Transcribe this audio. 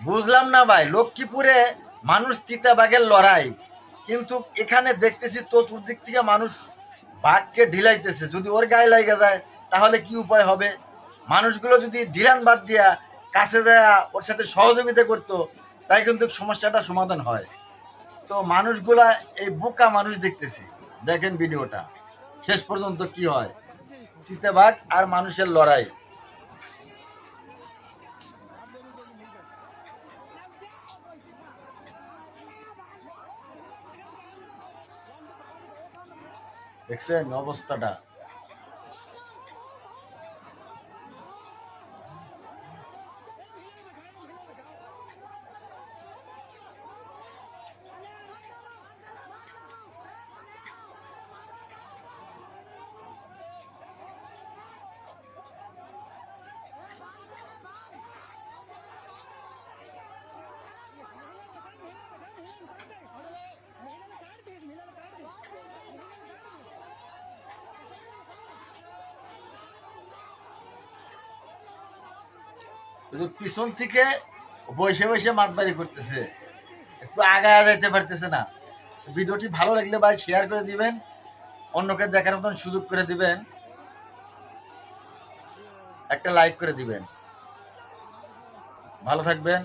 বুঝলাম না ভাই, লক্ষ্মীপুরে মানুষ চিতাবাঘের লড়াই, কিন্তু এখানে দেখতেছি চতুর্দিক থেকে মানুষ বাঘকে ঢিলাইতেছে। যদি ওর গায়ে লাগে যায় তাহলে কি উপায় হবে? মানুষগুলো যদি ঢিলান বাদ দিয়া কাছে যায় ওর সাথে সহযোগিতা করতো, তাই কিন্তু সমস্যাটা সমাধান হয়। তো মানুষগুলা এই বোকা মানুষ দেখতেছি। দেখেন ভিডিওটা শেষ পর্যন্ত কি হয়, চিতাবাঘ আর মানুষের লড়াই। দেখছেন অবস্থাটা? পিছন থেকে বসে বসে মাতবাড়ি করতেছে, একটু আগায় যাইতে পারতেছে না। ভিডিওটি ভালো লাগলে ভাই শেয়ার করে দিবেন, অন্যকে দেখার মতন সুযোগ করে দিবেন, একটা লাইক করে দিবেন। ভালো থাকবেন।